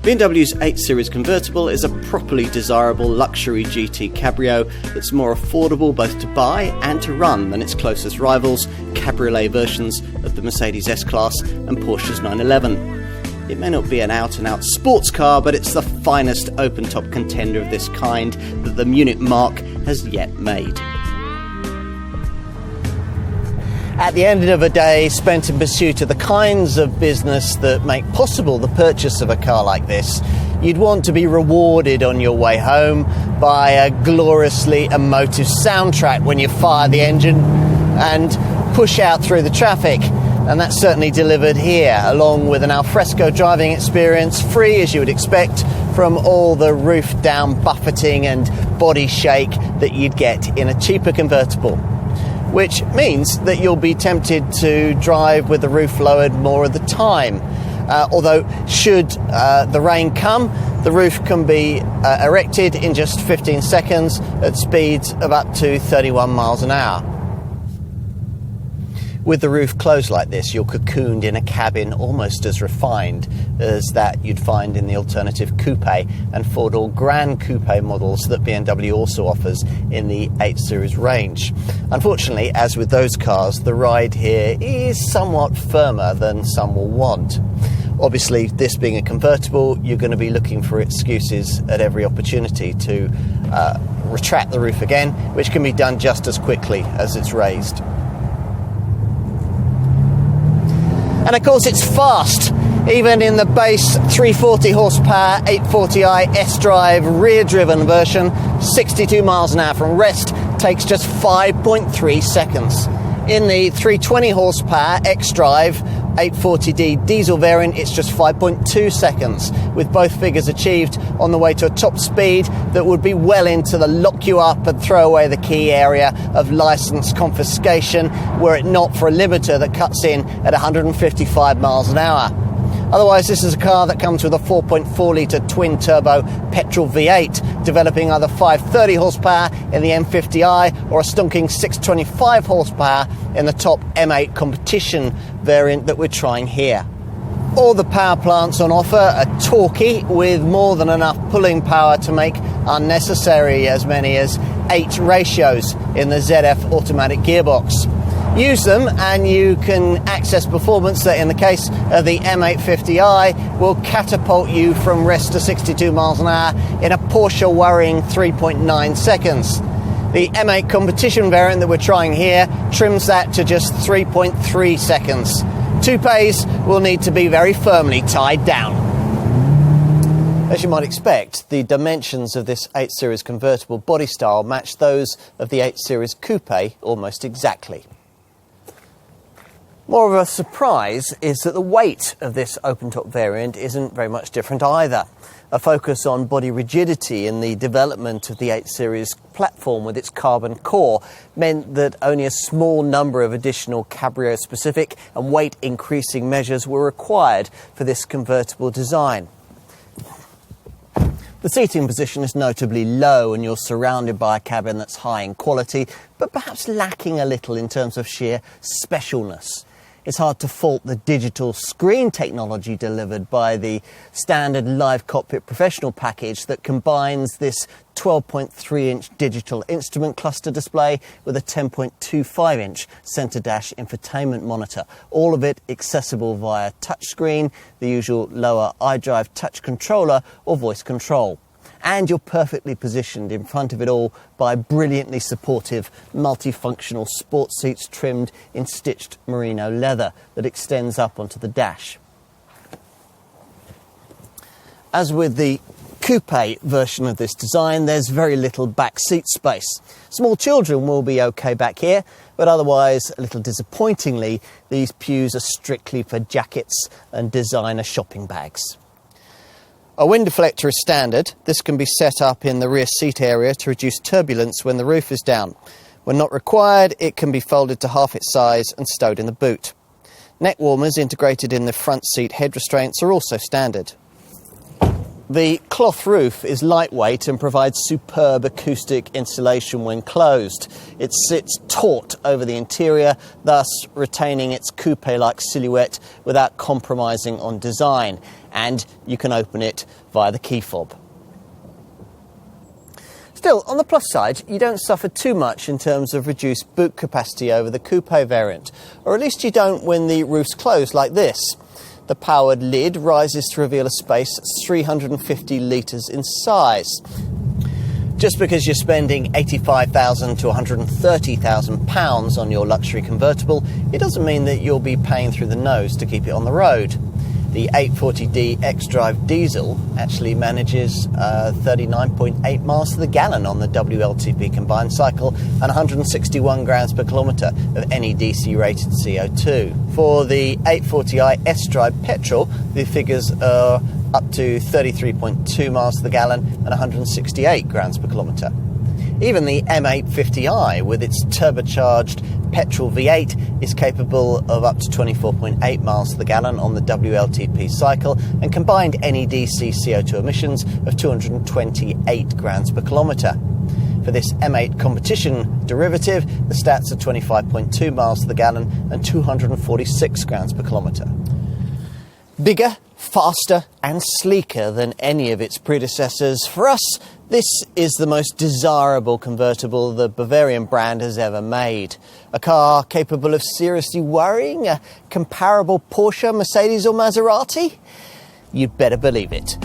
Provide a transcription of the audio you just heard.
BMW's 8 Series Convertible is a properly desirable luxury GT cabrio that's more affordable both to buy and to run than its closest rivals, cabriolet versions of the Mercedes S-Class and Porsche's 911. It may not be an out-and-out sports car, but it's the finest open-top contender of this kind that the Munich marque has yet made. At the end of a day spent in pursuit of the kinds of business that make possible the purchase of a car like this, you'd want to be rewarded on your way home by a gloriously emotive soundtrack when you fire the engine and push out through the traffic. And that's certainly delivered here, along with an alfresco driving experience, free as you would expect from all the roof down buffeting and body shake that you'd get in a cheaper convertible. Which means that you'll be tempted to drive with the roof lowered more of the time. Although, should the rain come, the roof can be erected in just 15 seconds at speeds of up to 31 miles an hour. With the roof closed like this, you're cocooned in a cabin almost as refined as that you'd find in the alternative coupe and four-door Grand Coupe models that BMW also offers in the 8 Series range. Unfortunately, as with those cars, the ride here is somewhat firmer than some will want. Obviously, this being a convertible, you're going to be looking for excuses at every opportunity to retract the roof again, which can be done just as quickly as it's raised. And of course it's fast, even in the base 340 horsepower 840i S-Drive rear-driven version, 62 miles an hour from rest takes just 5.3 seconds. In the 320 horsepower X-Drive 840D diesel variant, it's just 5.2 seconds, with both figures achieved on the way to a top speed that would be well into the lock you up and throw away the key area of licence confiscation, were it not for a limiter that cuts in at 155 miles an hour. Otherwise, this is a car that comes with a 4.4 litre twin-turbo petrol V8, developing either 530 horsepower in the M50i or a stonking 625 horsepower in the top M8 competition variant that we're trying here. All the power plants on offer are torquey, with more than enough pulling power to make unnecessary as many as 8 ratios in the ZF automatic gearbox. Use them and you can access performance that, in the case of the M850i, will catapult you from rest to 62 miles an hour in a Porsche worrying 3.9 seconds. The M8 competition variant that we're trying here trims that to just 3.3 seconds. Toupees will need to be very firmly tied down. As you might expect, the dimensions of this 8 Series convertible body style match those of the 8 Series Coupe almost exactly. More of a surprise is that the weight of this open-top variant isn't very much different either. A focus on body rigidity in the development of the 8 Series platform with its carbon core meant that only a small number of additional cabrio-specific and weight-increasing measures were required for this convertible design. The seating position is notably low and you're surrounded by a cabin that's high in quality, but perhaps lacking a little in terms of sheer specialness. It's hard to fault the digital screen technology delivered by the standard Live Cockpit Professional package that combines this 12.3-inch digital instrument cluster display with a 10.25-inch centre dash infotainment monitor. All of it accessible via touchscreen, the usual lower iDrive touch controller or voice control. And you're perfectly positioned in front of it all by brilliantly supportive multifunctional sports seats trimmed in stitched merino leather that extends up onto the dash. As with the coupe version of this design, there's very little back seat space. Small children will be okay back here, but otherwise, a little disappointingly, these pews are strictly for jackets and designer shopping bags. A wind deflector is standard. This can be set up in the rear seat area to reduce turbulence when the roof is down. When not required, it can be folded to half its size and stowed in the boot. Neck warmers integrated in the front seat head restraints are also standard. The cloth roof is lightweight and provides superb acoustic insulation when closed. It sits taut over the interior, thus retaining its coupe-like silhouette without compromising on design. And you can open it via the key fob. Still, on the plus side, you don't suffer too much in terms of reduced boot capacity over the coupe variant, or at least you don't when the roof's closed like this. The powered lid rises to reveal a space 350 litres in size. Just because you're spending £85,000 to £130,000 on your luxury convertible, it doesn't mean that you'll be paying through the nose to keep it on the road. The 840D X-Drive diesel actually manages 39.8 miles to the gallon on the WLTP combined cycle and 161 grams per kilometre of any DC-rated CO2. For the 840i S-Drive petrol, the figures are up to 33.2 miles to the gallon and 168 grams per kilometre. Even the M850i, with its turbocharged petrol V8, is capable of up to 24.8 miles to the gallon on the WLTP cycle and combined NEDC CO2 emissions of 228 grams per kilometre. For this M8 competition derivative, the stats are 25.2 miles to the gallon and 246 grams per kilometre. Bigger, faster and sleeker than any of its predecessors, for us, this is the most desirable convertible the Bavarian brand has ever made. A car capable of seriously worrying a comparable Porsche, Mercedes or Maserati? You'd better believe it.